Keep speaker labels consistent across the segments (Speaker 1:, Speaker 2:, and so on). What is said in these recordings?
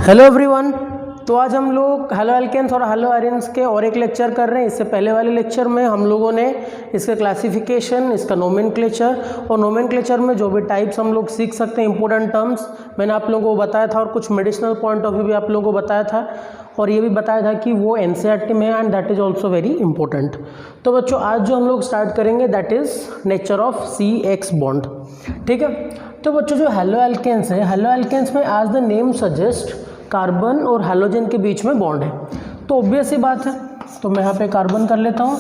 Speaker 1: Hello everyone. तो आज हम लोग हेलो एल्केन्स और हेलो एरिन्स के और एक लेक्चर कर रहे हैं। इससे पहले वाले लेक्चर में हम लोगों ने इसका क्लासिफिकेशन, इसका नोमेनक्लेचर और नोमेनक्लेचर में जो भी टाइप्स हम लोग सीख सकते हैं, इंपॉर्टेंट टर्म्स मैंने आप लोगों को बताया था और कुछ मेडिसिनल पॉइंट ऑफ व्यू भी आप लोगों को बताया था और ये भी बताया था कि वो एनसीईआरटी में है and that is also very important. तो बच्चों आज जो हम लोग स्टार्ट करेंगे that is nature of CX bond. ठीक है, तो बच्चों जो हेलो एल्केन्स है, हेलो एल्केन्स में as the name suggest carbon और हैलोजन के बीच में बॉन्ड है। तो ऑब्वियस सी बात है, तो मैं यहाँ पे कार्बन कर लेता हूँ,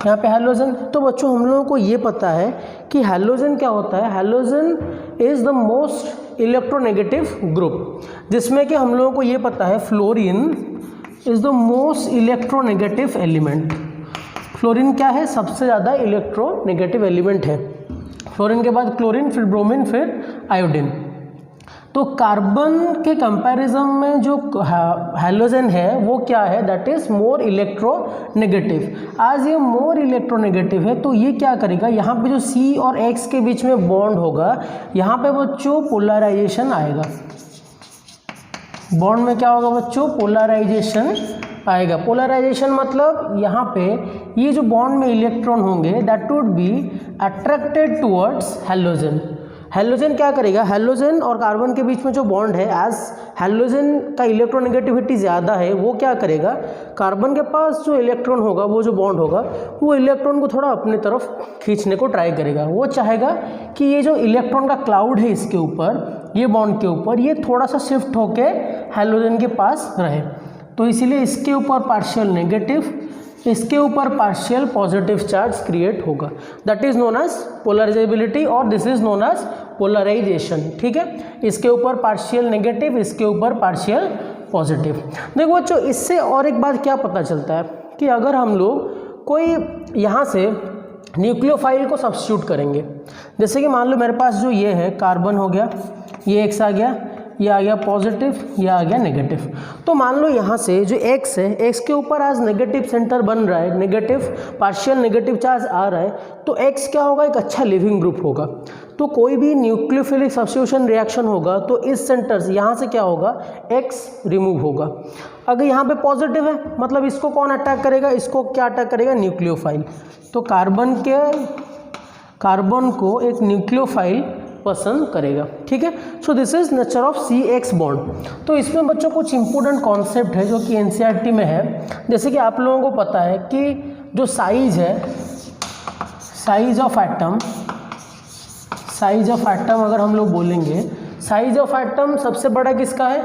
Speaker 1: यहाँ पे हैलोजन। तो बच्चों हम लोगों को ये पता है कि हैलोजन क्या होता है। Halogen is the most electronegative group, जिसमें कि हम लोगों को ये पता है fluorine is the most electronegative element. Fluorine क्या है, सबसे ज़्यादा इलेक्ट्रोनेगेटिव एलिमेंट है। फ्लोरीन के बाद क्लोरीन, फिर ब्रोमीन, फिर आयोडीन। तो कार्बन के कंपैरिजन में जो हैलोजन है वो क्या है, दैट इज मोर इलेक्ट्रोनेगेटिव। आज ये मोर इलेक्ट्रोनेगेटिव है तो ये क्या करेगा, यहाँ पे जो C और X के बीच में बॉन्ड होगा, यहाँ पे बच्चों पोलराइजेशन आएगा। बॉन्ड में क्या होगा बच्चों, पोलराइजेशन आएगा। पोलराइजेशन मतलब यहाँ पे ये जो बॉन्ड में इलेक्ट्रॉन होंगे that would be attracted towards halogen. Halogen क्या करेगा, हैलोजन और कार्बन के बीच में जो बॉन्ड है, एज हैलोजन का इलेक्ट्रोनेगेटिविटी ज़्यादा है, वो क्या करेगा, कार्बन के पास जो इलेक्ट्रॉन होगा, वो जो बॉन्ड होगा, वो इलेक्ट्रॉन को थोड़ा अपनी तरफ खींचने को ट्राई करेगा। वो चाहेगा कि ये जो इलेक्ट्रॉन का क्लाउड है इसके ऊपर, ये बॉन्ड के ऊपर, ये थोड़ा सा शिफ्ट होके हैलोजन के पास रहे। तो इसीलिए इसके ऊपर पार्शियल नेगेटिव, इसके ऊपर पार्शियल पॉजिटिव चार्ज क्रिएट होगा। That is known as polarizability और this is known as polarization. ठीक है, इसके ऊपर पार्शियल नेगेटिव, इसके ऊपर पार्शियल पॉजिटिव। देखो बच्चों, इससे और एक बात क्या पता चलता है कि अगर हम लोग कोई यहाँ से न्यूक्लियोफाइल को सब्स्टिट्यूट करेंगे, जैसे कि मान लो मेरे पास जो ये है कार्बन हो गया, ये X आ गया, ये आ गया पॉजिटिव, ये आ गया नेगेटिव। तो मान लो यहाँ से जो X है, X के ऊपर आज नेगेटिव सेंटर बन रहा है, नेगेटिव पार्शियल नेगेटिव चार्ज आ रहा है, तो X क्या होगा, एक अच्छा लिविंग ग्रुप होगा। तो कोई भी न्यूक्लियोफिलिक सब्स्टिट्यूशन रिएक्शन होगा तो इस सेंटर से यहाँ से क्या होगा, X रिमूव होगा। अगर यहाँ पे पॉजिटिव है मतलब इसको कौन अटैक करेगा, इसको क्या अटैक करेगा, न्यूक्लियोफाइल। तो कार्बन को एक न्यूक्लियोफाइल पसंद करेगा। ठीक है, so this is nature of CX bond. तो इसमें बच्चों कुछ इंपॉर्टेंट कॉन्सेप्ट है जो कि एनसीईआरटी में है। जैसे कि आप लोगों को पता है कि जो साइज है, साइज ऑफ एटम अगर हम लोग बोलेंगे, साइज ऑफ एटम सबसे बड़ा किसका है।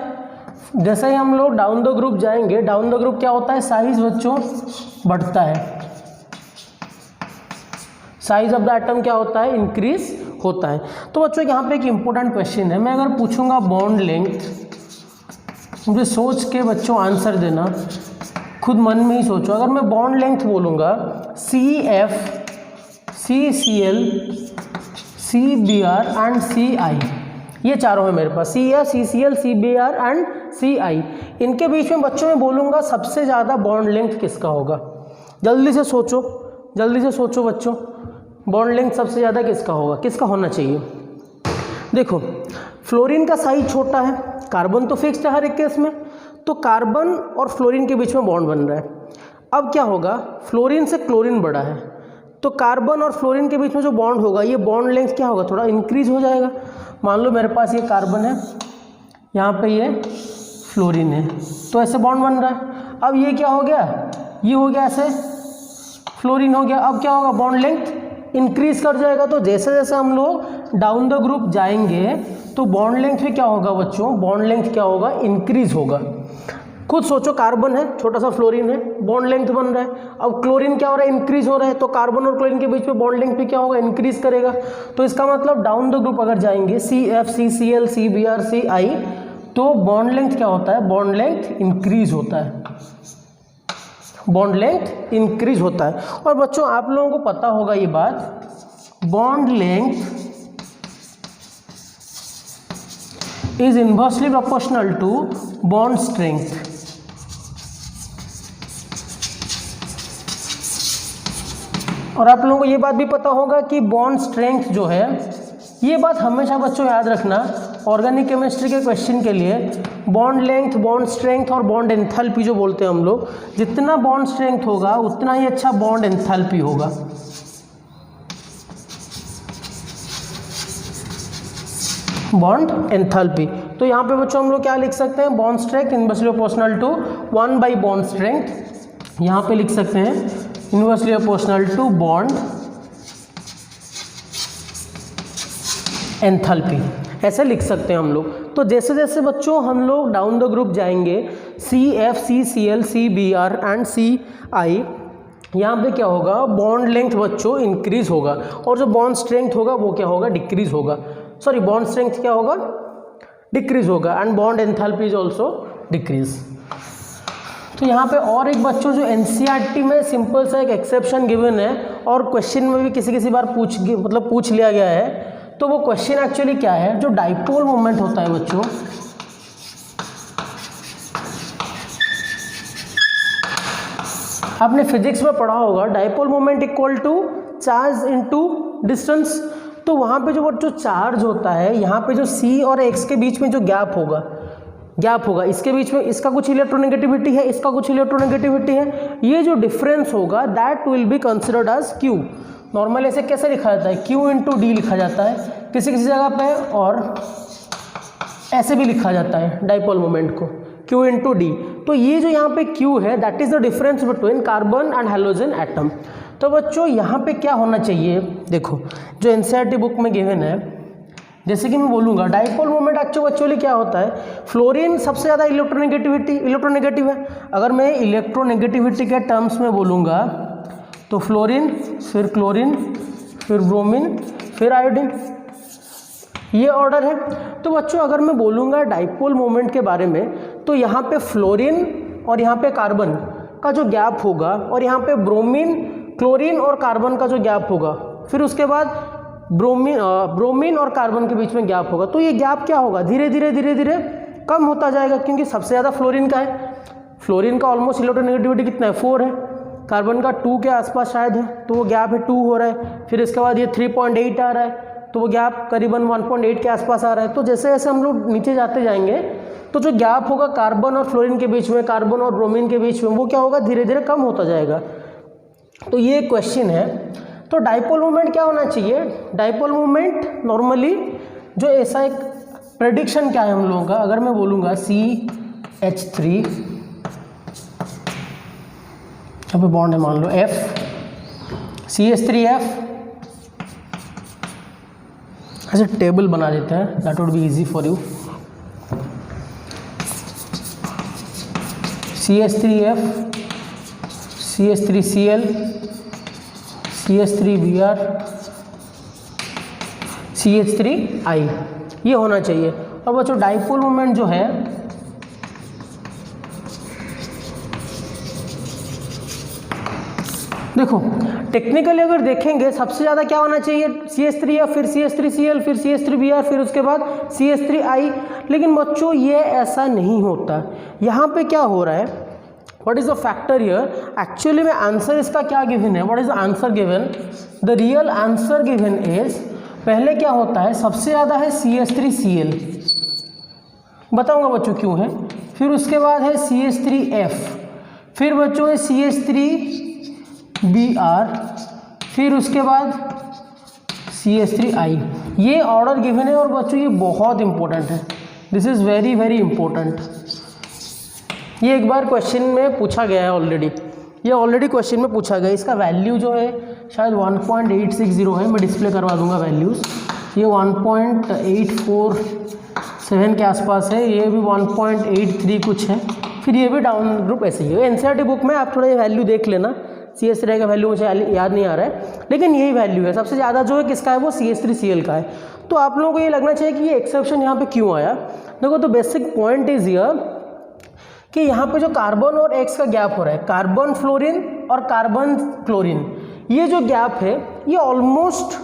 Speaker 1: जैसे ही हम लोग डाउन द ग्रुप जाएंगे, डाउन द ग्रुप क्या होता है, साइज बच्चों बढ़ता है। साइज ऑफ द एटम क्या होता है, इंक्रीज होता है। तो बच्चों यहाँ पे एक इंपॉर्टेंट क्वेश्चन है, मैं अगर पूछूंगा बॉन्ड लेंथ, मुझे सोच के बच्चों आंसर देना, खुद मन में ही सोचो। अगर मैं बॉन्ड लेंथ बोलूँगा CF, CCl, CBr and CI, ये चारों है मेरे पास, CF, CCl, CBr and CI। इनके बीच में बच्चों में बोलूँगा सबसे ज़्यादा बॉन्ड लेंथ किसका होगा। जल्दी से सोचो बच्चों, बॉन्ड लेंथ सबसे ज़्यादा किसका होगा, किसका होना चाहिए। देखो फ्लोरीन का साइज छोटा है, कार्बन तो फिक्स्ड है हर एक केस में, तो कार्बन और फ्लोरीन के बीच में बॉन्ड बन रहा है। अब क्या होगा, फ्लोरीन से क्लोरीन बड़ा है, तो कार्बन और फ्लोरीन के बीच में जो बॉन्ड होगा, ये बॉन्ड लेंथ क्या होगा, थोड़ा इंक्रीज हो जाएगा। मान लो मेरे पास ये कार्बन है, यहाँ पे ये फ्लोरीन है, तो ऐसे बॉन्ड बन रहा है। अब ये क्या हो गया, ये हो गया ऐसे फ्लोरीन हो गया। अब क्या होगा, बॉन्ड लेंथ इंक्रीज कर जाएगा। तो जैसे जैसे हम लोग डाउन द ग्रुप जाएंगे तो बॉन्ड लेंथ भी क्या होगा बच्चों, बॉन्ड लेंथ क्या होगा, इंक्रीज होगा। खुद सोचो, कार्बन है, छोटा सा फ्लोरीन है, बॉन्ड लेंथ बन रहा है। अब क्लोरीन क्या हो रहा है, इंक्रीज हो रहा है, तो कार्बन और क्लोरीन के बीच में बॉन्ड लेंथ भी क्या होगा, इंक्रीज करेगा। तो इसका मतलब डाउन द ग्रुप अगर जाएंगे CF, CCl, CBr, CI, तो बॉन्ड लेंथ क्या होता है, बॉन्ड लेंथ इंक्रीज होता है, बॉन्ड लेंथ इंक्रीज होता है। और बच्चों आप लोगों को पता होगा ये बात, bond length is inversely proportional to bond strength. और आप लोगों को ये बात भी पता होगा कि बॉन्ड स्ट्रेंथ जो है, ये बात हमेशा बच्चों याद रखना, ऑर्गेनिक केमिस्ट्री के क्वेश्चन के लिए बॉन्ड लेंथ, बॉन्ड स्ट्रेंथ और बॉन्ड एंथैल्पी जो बोलते हैं हम लोग, जितना बॉन्ड स्ट्रेंथ होगा उतना ही अच्छा बॉन्ड एंथैल्पी होगा। बॉन्ड एंथैल्पी, तो यहाँ पे बच्चों हम लोग क्या लिख सकते हैं, bond strength inversely proportional to 1 by bond strength. यहाँ पे लिख सकते हैं inversely proportional to bond enthalpy, ऐसे लिख सकते हैं हम लोग। तो जैसे जैसे बच्चों हम लोग डाउन द ग्रुप जाएंगे, CF, CCl, CBr and CI, यहाँ पे क्या होगा, बॉन्ड लेंथ बच्चों इंक्रीज होगा और जो बॉन्ड स्ट्रेंथ होगा वो क्या होगा, डिक्रीज होगा। सॉरी, बॉन्ड स्ट्रेंथ क्या होगा, डिक्रीज होगा and bond enthalpy is also decrease. तो यहाँ पे और एक बच्चों जो NCERT में सिंपल सा एक एक्सेप्शन गिवन है और क्वेश्चन में भी किसी बार पूछ लिया गया है। तो वो क्वेश्चन एक्चुअली क्या है, जो डाइपोल मोमेंट होता है बच्चों, आपने फिजिक्स में पढ़ा होगा, dipole moment equal to charge into distance. तो वहाँ पे जो चार्ज होता है, यहाँ पे जो C और X के बीच में जो गैप होगा, इसके बीच में इसका कुछ इलेक्ट्रोनेगेटिविटी है, इसका कुछ इलेक्ट्रोनेगेटिविटी है, ये जो डिफरेंस होगा that will be considered as Q। Normal ऐसे कैसे लिखा जाता है, Q इंटू डी लिखा जाता है किसी जगह पे, और ऐसे भी लिखा जाता है डाइपोल मोमेंट को, Q इंटू डी। तो ये जो यहाँ पे Q है that is the difference between carbon and halogen atom. तो बच्चों यहाँ पे क्या होना चाहिए, देखो जो NCERT बुक में गिवन है, जैसे कि मैं बोलूँगा डाइपोल मोमेंट एक्चुअली क्या होता है, फ्लोरीन सबसे ज़्यादा इलेक्ट्रोनेगेटिव है। अगर मैं इलेक्ट्रोनेगेटिविटी के टर्म्स में बोलूँगा तो फ्लोरीन, फिर क्लोरीन, फिर ब्रोमीन, फिर आयोडीन, ये ऑर्डर है। तो बच्चों अगर मैं बोलूँगा डाइपोल मोमेंट के बारे में, तो यहाँ पे फ्लोरीन और यहाँ पे कार्बन का जो गैप होगा, और यहाँ पे ब्रोमीन, क्लोरीन और कार्बन का जो गैप होगा, फिर उसके बाद ब्रोमीन और कार्बन के बीच में गैप होगा, तो ये गैप क्या होगा, धीरे धीरे कम होता जाएगा, क्योंकि सबसे ज़्यादा फ्लोरीन का है। फ्लोरीन का ऑलमोस्ट इलेक्ट्रोनेगेटिविटी कितना है, 4 है, कार्बन का 2 के आसपास शायद है, तो वो गैप है 2 हो रहा है। फिर इसके बाद ये 3.8 आ रहा है, तो वो गैप करीबन 1.8 के आसपास आ रहा है। तो जैसे जैसे हम लोग नीचे जाते जाएंगे तो जो गैप होगा कार्बन और फ्लोरीन के बीच में, कार्बन और ब्रोमीन के बीच में, वो क्या होगा, धीरे धीरे कम होता जाएगा। तो ये क्वेश्चन है। तो डाइपोल मोमेंट क्या होना चाहिए, डाइपोल मोमेंट नॉर्मली जो ऐसा एक प्रेडिक्शन क्या है हम लोगों का, अगर मैं बोलूँगा CH3, यहाँ पे बॉन्ड है मान लो F, CH3F, ऐसे टेबल बना देते हैं, that would be easy for you. CH3F, CH3Cl, CH3Br, CH3I, ये होना चाहिए। और बच्चों डाइपोल मोमेंट जो है देखो टेक्निकली अगर देखेंगे सबसे ज़्यादा क्या होना चाहिए, CH3F, फिर CH3Cl, फिर CH3Br, फिर उसके बाद CH3I। लेकिन बच्चों ये ऐसा नहीं होता। यहाँ पे क्या हो रहा है, what is the factor here, actually में आंसर इसका क्या गिवन है, what is the answer given, the real answer given is, पहले क्या होता है, सबसे ज़्यादा है CH3Cl, बताऊंगा बच्चों क्यों है, फिर उसके बाद है CH3F, फिर बच्चों है CH3Br, फिर उसके बाद CH3I। ये ऑर्डर गिवन है और बच्चों ये बहुत इंपॉर्टेंट है, this is very very important. ये एक बार क्वेश्चन में पूछा गया है ऑलरेडी, ये ऑलरेडी क्वेश्चन में पूछा गया। इसका वैल्यू जो है शायद 1.860 है, मैं डिस्प्ले करवा दूंगा वैल्यूज़। ये 1.847 के आसपास है, ये भी 1.83 कुछ है, फिर ये भी डाउन ग्रुप ऐसे ही है। NCERT बुक में आप थोड़ा ये वैल्यू देख लेना, CH3 का वैल्यू मुझे याद नहीं आ रहा है, लेकिन यही वैल्यू है। सबसे ज़्यादा जो है किसका है, वो CH3Cl का है। तो आप लोगों को ये लगना चाहिए कि ये एक्सेप्शन यहाँ पे क्यों आया। देखो तो बेसिक पॉइंट इज हियर कि यहाँ पे जो कार्बन और X का गैप हो रहा है, कार्बन फ्लोरीन और कार्बन क्लोरीन, ये जो गैप है ये ऑलमोस्ट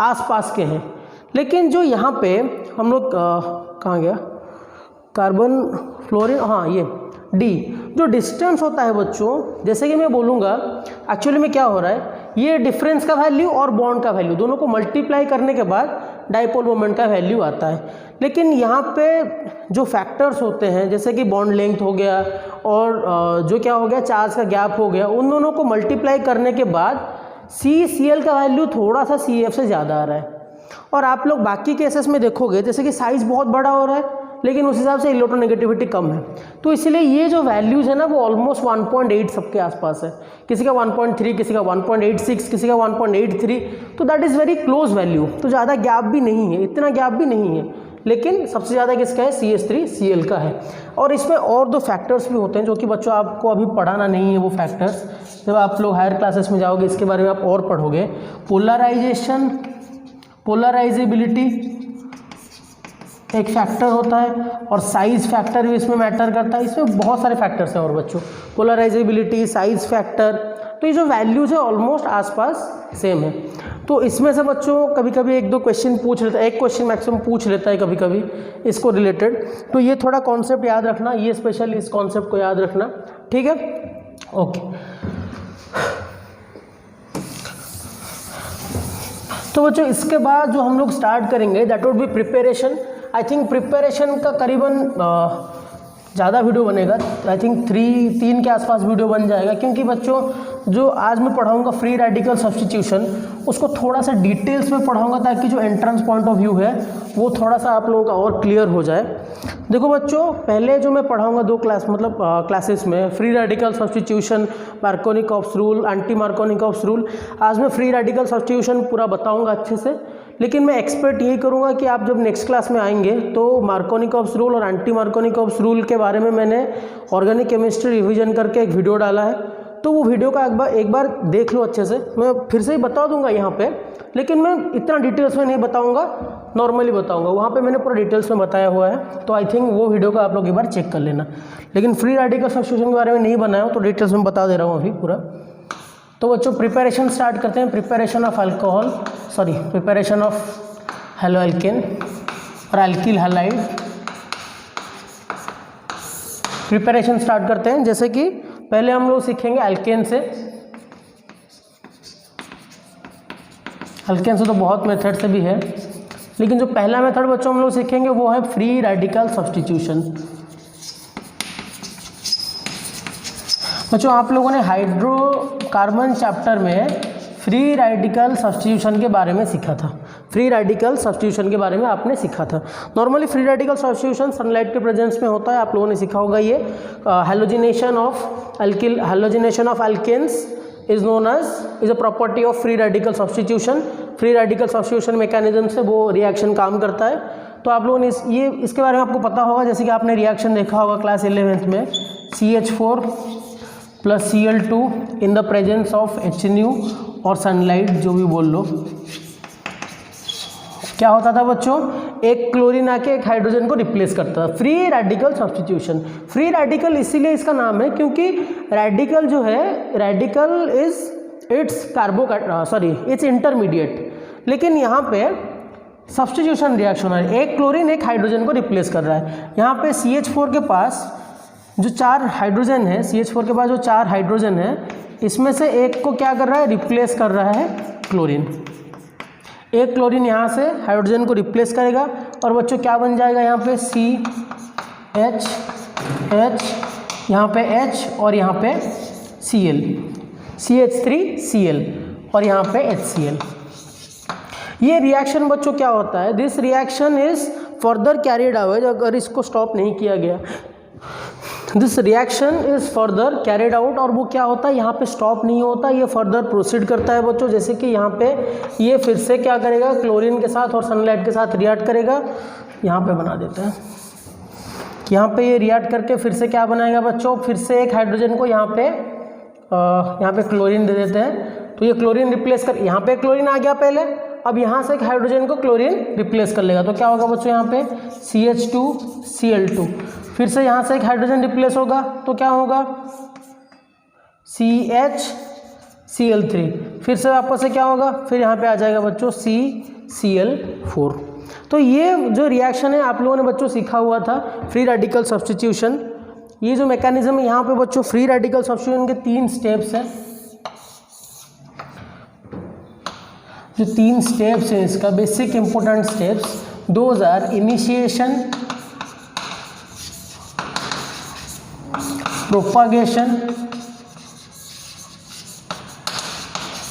Speaker 1: आसपास के हैं। लेकिन जो यहाँ पे हम लोग कहाँ गया, कार्बन फ्लोरीन, हाँ ये D, जो डिस्टेंस होता है बच्चों, जैसे कि मैं बोलूँगा एक्चुअली में क्या हो रहा है, ये डिफरेंस का वैल्यू और बॉन्ड का वैल्यू दोनों को मल्टीप्लाई करने के बाद डाइपोल मोमेंट का वैल्यू आता है। लेकिन यहाँ पे जो फैक्टर्स होते हैं जैसे कि बॉन्ड लेंथ हो गया और जो क्या हो गया चार्ज का गैप हो गया, उन दोनों को मल्टीप्लाई करने के बाद CCl का वैल्यू थोड़ा सा CF से ज़्यादा आ रहा है। और आप लोग बाकी केसेस में देखोगे जैसे कि साइज़ बहुत बड़ा हो रहा है लेकिन उस हिसाब से इलेक्ट्रोनेगेटिविटी कम है, तो इसलिए ये जो वैल्यूज़ है ना वो ऑलमोस्ट 1.8 सबके आसपास है, किसी का 1.3, किसी का 1.86, किसी का 1.83, तो that is very close value. तो ज़्यादा गैप भी नहीं है, इतना गैप भी नहीं है, लेकिन सबसे ज़्यादा किसका है CH3Cl का है। और इसमें और दो फैक्टर्स भी होते हैं जो कि बच्चों आपको अभी पढ़ाना नहीं है, वो फैक्टर्स जब आप लोग हायर क्लासेस में जाओगे इसके बारे में आप और पढ़ोगे। पोलराइजेशन, पोलराइजेबिलिटी एक फैक्टर होता है और साइज़ फैक्टर भी इसमें मैटर करता है। इसमें बहुत सारे फैक्टर्स हैं और बच्चों, पोलराइजेबिलिटी, साइज़ फैक्टर, तो ये जो वैल्यूज़ है ऑलमोस्ट आसपास सेम है। तो इसमें से बच्चों कभी कभी एक दो क्वेश्चन पूछ लेता है, एक क्वेश्चन मैक्सिमम पूछ लेता है कभी कभी इसको रिलेटेड, तो ये थोड़ा कॉन्सेप्ट याद रखना, ये स्पेशल इस कॉन्सेप्ट को याद रखना, ठीक है, ओके। तो बच्चों इसके बाद जो हम लोग स्टार्ट करेंगे that would be preparation. I think preparation का करीबन ज़्यादा वीडियो बनेगा, आई थिंक 3 के आसपास वीडियो बन जाएगा, क्योंकि बच्चों जो आज मैं पढ़ाऊंगा फ्री रेडिकल सब्स्टिट्यूशन उसको थोड़ा सा डिटेल्स में पढ़ाऊंगा ताकि जो एंट्रेंस पॉइंट ऑफ व्यू है वो थोड़ा सा आप लोगों का और क्लियर हो जाए। देखो बच्चों, पहले जो मैं पढ़ाऊंगा 2 क्लासेस में free radical substitution, Markovnikov's rule, anti Markovnikov's rule, आज मैं फ्री रेडिकल सब्स्टिट्यूशन पूरा बताऊंगा अच्छे से, लेकिन मैं एक्सपेक्ट यही करूंगा कि आप जब नेक्स्ट क्लास में आएंगे तो मार्कोनिकॉफ्स रूल और एंटी मार्कोनिकॉफ्स रूल के बारे में मैंने ऑर्गेनिक केमिस्ट्री रिवीजन करके एक वीडियो डाला है, तो वो वीडियो का एक बार देख लो अच्छे से। मैं फिर से ही बता दूंगा यहाँ पे, लेकिन मैं इतना डिटेल्स में नहीं बताऊंगा, नॉर्मली बताऊंगा, वहाँ पे मैंने पूरा डिटेल्स में बताया हुआ है, तो आई थिंक वो वीडियो का आप लोग एक बार चेक कर लेना। लेकिन फ्री रेडिकल सब्स्टिट्यूशन के बारे में नहीं बनाया हूँ तो डिटेल्स में बता दे रहा हूँ अभी पूरा। तो बच्चों प्रिपरेशन स्टार्ट करते हैं। प्रिपरेशन ऑफ हेलो एल्केन और एल्किल हैलाइड, प्रिपरेशन स्टार्ट करते हैं। जैसे कि पहले हम लोग सीखेंगे एल्केन से। एल्केन से तो बहुत मेथड से भी है, लेकिन जो पहला मेथड बच्चों हम लोग सीखेंगे वो है फ्री रेडिकल सब्स्टिट्यूशन। बच्चों आप लोगों ने हाइड्रोकार्बन चैप्टर में फ्री रेडिकल सब्स्टिट्यूशन के बारे में सीखा था, फ्री रेडिकल सब्स्टिट्यूशन के बारे में आपने सीखा था। Normally free radical substitution sunlight के प्रेजेंस में होता है, आप लोगों ने सीखा होगा। ये halogenation of alkanes is known as a property of free radical substitution. Free radical substitution mechanism से वो रिएक्शन काम करता है। तो आप लोगों ने इसके बारे में आपको पता होगा, जैसे कि आपने रिएक्शन देखा होगा क्लास 11th में, CH4 + Cl2 in the presence of HNu और सनलाइट, जो भी बोल लो। क्या होता था बच्चों, एक क्लोरीन आके एक हाइड्रोजन को रिप्लेस करता था, free radical substitution. Free radical इसीलिए इसका नाम है क्योंकि रेडिकल जो है, रेडिकल इट्स इंटरमीडिएट, लेकिन यहाँ पे सब्स्टिट्यूशन रिएक्शन है, एक क्लोरीन एक हाइड्रोजन को रिप्लेस कर रहा है। यहाँ पे CH4 के पास जो 4 हाइड्रोजन है, CH4 के पास जो 4 हाइड्रोजन है, इसमें से एक को क्या कर रहा है, रिप्लेस कर रहा है क्लोरीन। एक क्लोरीन यहाँ से हाइड्रोजन को रिप्लेस करेगा और बच्चों क्या बन जाएगा, यहाँ पे CH, यहाँ पे H और यहाँ पे Cl, CH3Cl और यहाँ पे HCl। ये रिएक्शन बच्चों क्या होता है, this reaction is further carried out, अगर इसको स्टॉप नहीं किया गया, this reaction is further carried out, और वो क्या होता है, यहाँ पे स्टॉप नहीं होता, ये फर्दर प्रोसीड करता है बच्चों। जैसे कि यहाँ पे ये फिर से क्या करेगा, क्लोरीन के साथ और सनलाइट के साथ रिएक्ट करेगा। यहाँ पे बना देते हैं, यहाँ पे ये रिएक्ट करके फिर से क्या बनाएगा बच्चों, फिर से एक हाइड्रोजन को यहाँ पे क्लोरीन दे देते हैं। तो ये क्लोरीन रिप्लेस कर, यहाँ पे क्लोरीन आ गया पहले, अब यहाँ से एक हाइड्रोजन को क्लोरीन रिप्लेस कर लेगा। तो क्या होगा बच्चों, यहाँ पे CH2Cl2, फिर से यहाँ से एक हाइड्रोजन रिप्लेस होगा तो क्या होगा, CHCl3, फिर से वापस से क्या होगा, फिर यहाँ पे आ जाएगा बच्चों CCl4। तो ये जो रिएक्शन है आप लोगों ने बच्चों सीखा हुआ था, फ्री रेडिकल सब्स्टिट्यूशन। ये जो मैकेनिज्म है यहाँ पे बच्चों, फ्री रेडिकल सब्स्टिट्यूशन के 3 स्टेप्स हैं। जो 3 स्टेप्स है इसका basic important steps, those are initiation, propagation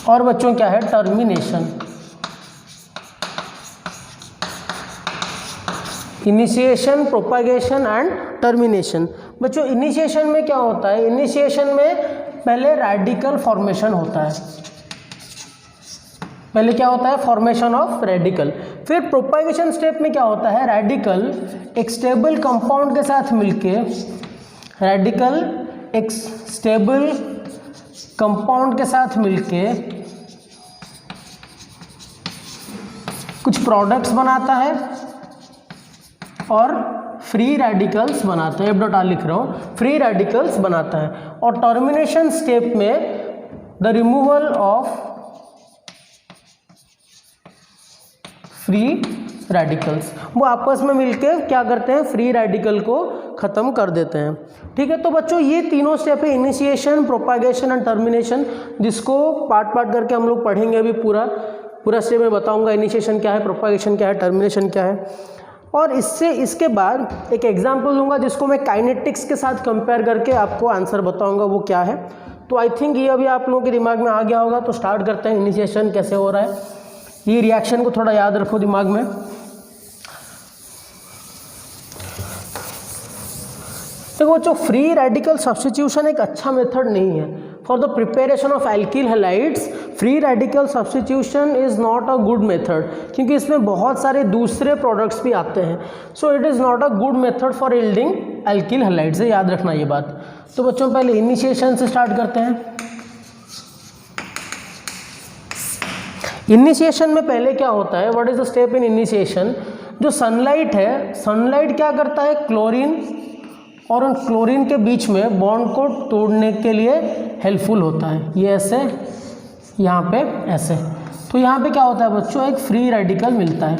Speaker 1: और बच्चों क्या है, termination. Initiation, propagation and termination. बच्चों इनिशिएशन में क्या होता है, इनिशिएशन में पहले रेडिकल फॉर्मेशन होता है, पहले क्या होता है, फॉर्मेशन ऑफ रेडिकल। फिर प्रोपागेशन स्टेप में क्या होता है, रेडिकल एक स्टेबल कंपाउंड के साथ मिलके, रेडिकल एक स्टेबल कंपाउंड के साथ मिलके कुछ प्रोडक्ट्स बनाता है और फ्री रेडिकल्स बनाता है। F.R लिख रहा हूँ, फ्री रेडिकल्स बनाता है। और टर्मिनेशन स्टेप में the removal of free radicals, वो आपस में मिलके क्या करते हैं, फ्री रेडिकल को ख़त्म कर देते हैं। ठीक है, तो बच्चों ये तीनों स्टेप है, इनिशिएशन, प्रोपागेशन एंड टर्मिनेशन, जिसको पार्ट पार्ट करके हम लोग पढ़ेंगे। अभी पूरा स्टेप में बताऊंगा इनिशिएशन क्या है, प्रोपागेशन क्या है, टर्मिनेशन क्या है। और इसके बाद एक एग्जाम्पल दूंगा जिसको मैं काइनेटिक्स के साथ कंपेयर करके आपको आंसर बताऊंगा वो क्या है। तो आई थिंक ये अभी आप लोगों के दिमाग में आ गया होगा। तो स्टार्ट करते हैं, इनिशिएशन कैसे हो रहा है, ये रिएक्शन को थोड़ा याद रखो दिमाग में। देखो जो फ्री रेडिकल सब्स्टिट्यूशन एक अच्छा मेथड नहीं है for the preparation of alkyl halides. Free radical substitution is not a good method, क्योंकि इसमें बहुत सारे दूसरे प्रोडक्ट्स भी आते हैं। So it is not a good method for yielding alkyl halides, याद रखना ये बात। तो बच्चों पहले इनिशिएशन से स्टार्ट करते हैं। इनिशिएशन में पहले क्या होता है, what is the step in initiation. जो सनलाइट है, सनलाइट क्या करता है, क्लोरीन और उन क्लोरीन के बीच में बॉन्ड को तोड़ने के लिए हेल्पफुल होता है। ये ऐसे, यहाँ पे ऐसे। तो यहाँ पे क्या होता है बच्चों, एक फ्री रेडिकल मिलता है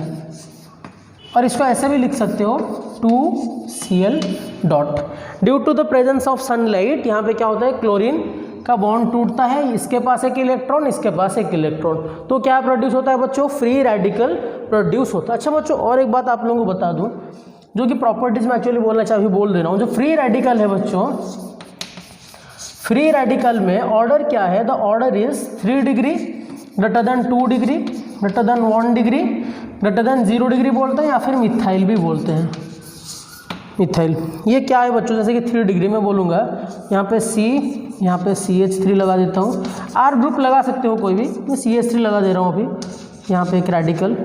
Speaker 1: और इसको ऐसे भी लिख सकते हो 2Cl dot. Due to the presence of sunlight यहाँ पे क्या होता है, क्लोरीन का बॉन्ड टूटता है, इसके पास एक इलेक्ट्रॉन, इसके पास एक इलेक्ट्रॉन, तो क्या प्रोड्यूस होता है बच्चों, फ्री रेडिकल प्रोड्यूस होता है। अच्छा बच्चों और एक बात आप लोगों को बता दूं, जो कि प्रॉपर्टीज में एक्चुअली बोलना चाहिए, बोल दे रहा हूँ। जो फ्री रेडिकल है बच्चों, फ्री रेडिकल में ऑर्डर क्या है, the order is 3 degree, greater than 2 degree, greater than 1 degree, greater than 0 degree बोलते हैं, या फिर मिथाइल भी बोलते हैं। मिथाइल ये क्या है बच्चों, जैसे कि 3 डिग्री में बोलूँगा, यहाँ पे C, यहाँ पे CH3 लगा देता हूँ। R ग्रुप लगा सकते हो कोई भी, मैं CH3 लगा दे रहा हूँ अभी। यहाँ पे एक रेडिकल,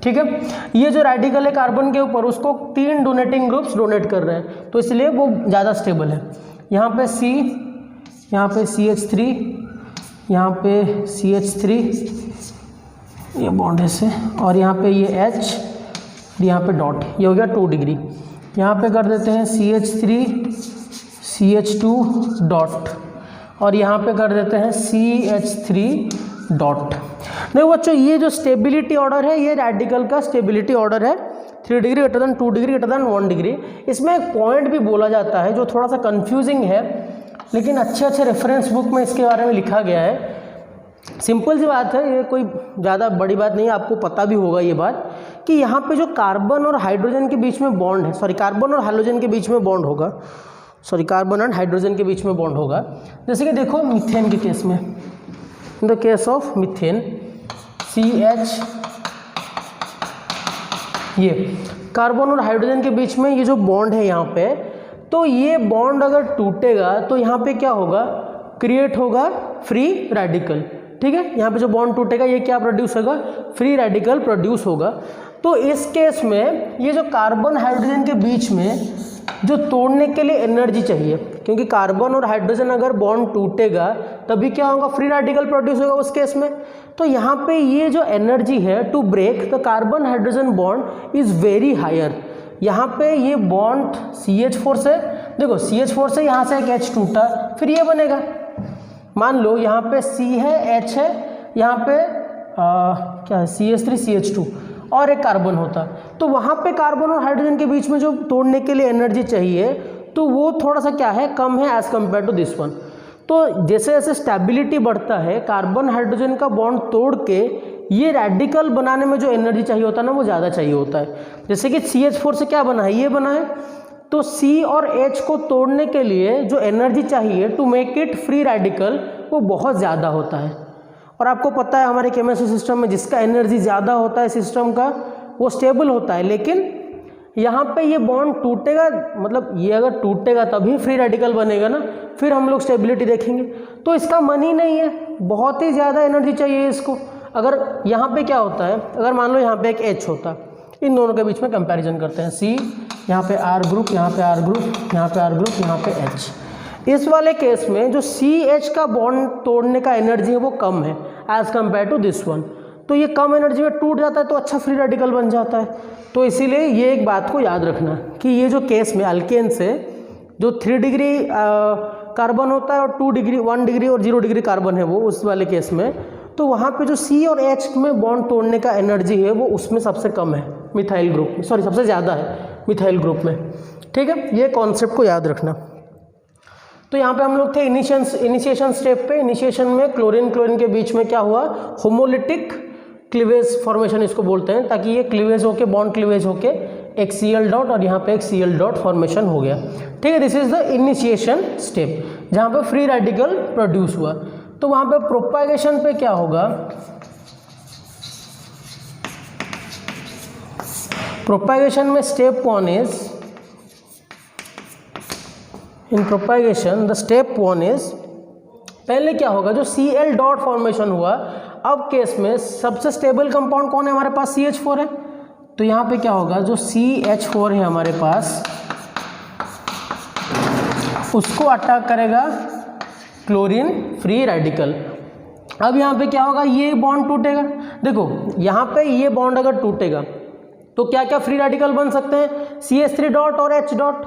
Speaker 1: ठीक है। ये जो रेडिकल है कार्बन के ऊपर, उसको 3 डोनेटिंग ग्रुप्स डोनेट कर रहे हैं, तो इसलिए वो ज़्यादा स्टेबल है। यहाँ पे C, यहाँ पे CH3, यहाँ पे CH3, ये बॉन्ड है से, और यहाँ पे ये H, यहाँ पे डॉट, ये हो गया 2 डिग्री। यहाँ पे कर देते हैं CH3 CH2 डॉट, और यहाँ पे कर देते हैं CH3 डॉट। देखो बच्चों ये जो स्टेबिलिटी ऑर्डर है, ये रेडिकल का स्टेबिलिटी ऑर्डर है, 3 degree, greater than 2 degree, greater than 1 degree. इसमें एक पॉइंट भी बोला जाता है जो थोड़ा सा कंफ्यूजिंग है, लेकिन अच्छे रेफरेंस बुक में इसके बारे में लिखा गया है। सिंपल सी बात है, ये कोई ज़्यादा बड़ी बात नहीं है, आपको पता भी होगा ये बात, कि यहाँ पे जो कार्बन और हाइड्रोजन के बीच में बॉन्ड है, सॉरी कार्बन और हाइड्रोजन के बीच में बॉन्ड होगा, सॉरी कार्बन एंड हाइड्रोजन के बीच में बॉन्ड होगा। जैसे कि देखो मीथेन के केस में, in the case of methane CH, ये कार्बन और हाइड्रोजन के बीच में ये जो बॉन्ड है यहाँ पे, तो ये बॉन्ड अगर टूटेगा तो यहाँ पे क्या होगा, क्रिएट होगा फ्री रेडिकल। ठीक है, यहाँ पे जो बॉन्ड टूटेगा ये क्या प्रोड्यूस होगा, फ्री रेडिकल प्रोड्यूस होगा। तो इस केस में ये जो कार्बन हाइड्रोजन के बीच में जो तोड़ने के लिए एनर्जी चाहिए, क्योंकि कार्बन और हाइड्रोजन अगर बॉन्ड टूटेगा तभी क्या होगा, फ्री रेडिकल प्रोड्यूस होगा उस केस में। तो यहाँ पे ये जो एनर्जी है to break the carbon hydrogen bond is very higher. यहाँ पे ये बॉन्ड CH4 से, देखो CH4 से यहाँ से एक H टूटा, फिर ये बनेगा, मान लो यहाँ पे C है, H है, यहाँ पे क्या है CH3 CH2 और एक कार्बन होता, तो वहाँ पे कार्बन और हाइड्रोजन के बीच में जो तोड़ने के लिए एनर्जी चाहिए तो वो थोड़ा सा क्या है, कम है as compare to this one. तो जैसे जैसे स्टेबिलिटी बढ़ता है, कार्बन हाइड्रोजन का बॉन्ड तोड़ के ये रेडिकल बनाने में जो एनर्जी चाहिए होता है ना वो ज़्यादा चाहिए होता है। जैसे कि CH4 से क्या बना है, ये बना है, तो C और H को तोड़ने के लिए जो एनर्जी चाहिए to make it free radical वो बहुत ज़्यादा होता है। और आपको पता है हमारे केमिस्ट्री सिस्टम में जिसका एनर्जी ज़्यादा होता है सिस्टम का वो स्टेबल होता है, लेकिन यहाँ पे ये बॉन्ड टूटेगा, मतलब ये अगर टूटेगा तभी फ्री रेडिकल बनेगा ना, फिर हम लोग स्टेबिलिटी देखेंगे। तो इसका मन ही नहीं है, बहुत ही ज़्यादा एनर्जी चाहिए इसको। अगर यहाँ पे क्या होता है, अगर मान लो यहाँ पे एक H होता, इन दोनों के बीच में कंपैरिजन करते हैं, C यहाँ पे R ग्रुप, यहाँ पे R ग्रुप, यहाँ पे R ग्रुप, यहाँ पे H। इस वाले केस में जो CH का बॉन्ड तोड़ने का एनर्जी है वो कम है as compare to this one, तो ये कम एनर्जी में टूट जाता है तो अच्छा फ्री रेडिकल बन जाता है। तो इसीलिए ये एक बात को याद रखना कि ये जो केस में अल्केन से जो 3 डिग्री कार्बन होता है और 2 डिग्री 1 डिग्री और 0 डिग्री कार्बन है वो उस वाले केस में, तो वहाँ पे जो C और H में बॉन्ड तोड़ने का एनर्जी है वो उसमें सबसे कम है मिथाइल ग्रुप में, सॉरी सबसे ज़्यादा है मिथाइल ग्रुप में। ठीक है, ये कॉन्सेप्ट को याद रखना। तो यहाँ पे हम लोग थे इनिशिएशन स्टेप पे। इनिशिएशन में क्लोरीन के बीच में क्या हुआ, होमोलिटिक क्लीवेज फॉर्मेशन इसको बोलते हैं, ताकि ये क्लीवेज होके बॉन्ड क्लीवेज होके एक Cl डॉट और यहाँ पे एक Cl डॉट फॉर्मेशन हो गया। ठीक है, this is the initiation step जहाँ पे फ्री रेडिकल प्रोड्यूस हुआ। तो वहाँ पे प्रोपागेशन पे क्या होगा, प्रोपागेशन में step 1 is, in propagation the step 1 is, पहले क्या होगा, जो Cl डॉट फॉर्मेशन हुआ, अब केस में सबसे स्टेबल कंपाउंड कौन है हमारे पास, CH4 है। तो यहाँ पे क्या होगा, जो CH4 है हमारे पास उसको अटैक करेगा क्लोरीन फ्री रेडिकल। अब यहाँ पे क्या होगा, ये बॉन्ड टूटेगा। देखो यहाँ पे ये बॉन्ड अगर टूटेगा तो क्या क्या फ्री रेडिकल बन सकते हैं, CH3 डॉट और H डॉट।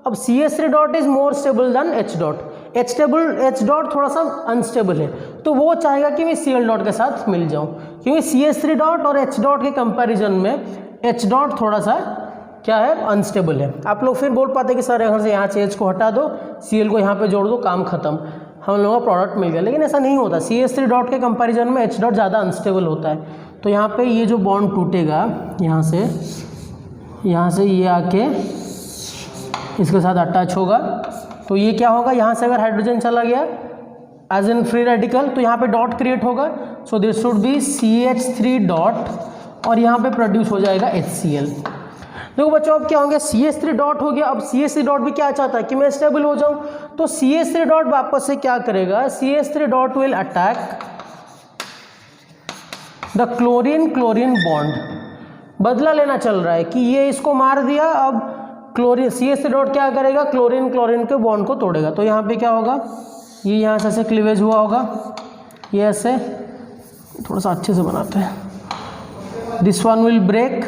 Speaker 1: अब CH3 dot is more stable then H dot, H dot थोड़ा सा अनस्टेबल है, तो वो चाहेगा कि मैं Cl डॉट के साथ मिल जाऊं, क्योंकि CH3 डॉट और H डॉट के कंपैरिजन में H डॉट थोड़ा सा क्या है, अनस्टेबल है। आप लोग फिर बोल पाते कि सर अगर से यहाँ से H को हटा दो, Cl को यहाँ पे जोड़ दो, काम खत्म, हम लोगों का प्रोडक्ट मिल गया, लेकिन ऐसा नहीं होता। CH3 डॉट के कंपैरिजन में H डॉट ज़्यादा अनस्टेबल होता है। तो यहाँ पे ये जो बॉन्ड टूटेगा यहाँ से ये आके इसके साथ अटैच होगा, तो ये क्या होगा, यहाँ से अगर हाइड्रोजन चला गया एज इन फ्री रेडिकल तो यहाँ पे डॉट क्रिएट होगा, so this should be CH3 dot और यहाँ पे प्रोड्यूस हो जाएगा HCl। देखो बच्चों अब क्या होंगे, CH3 डॉट हो गया। अब CH3 डॉट भी क्या चाहता है कि मैं स्टेबल हो जाऊँ, तो CH3 डॉट वापस से क्या करेगा, CH3 dot will attack the chlorine bond. बदला लेना चल रहा है कि ये इसको मार दिया, अब क्लोरीन CH3 डॉट क्या करेगा, क्लोरीन के बॉन्ड को तोड़ेगा। तो यहाँ पे क्या होगा, ये यहाँ से ऐसे क्लीवेज हुआ होगा, ये ऐसे थोड़ा सा अच्छे से बनाते हैं, this one will break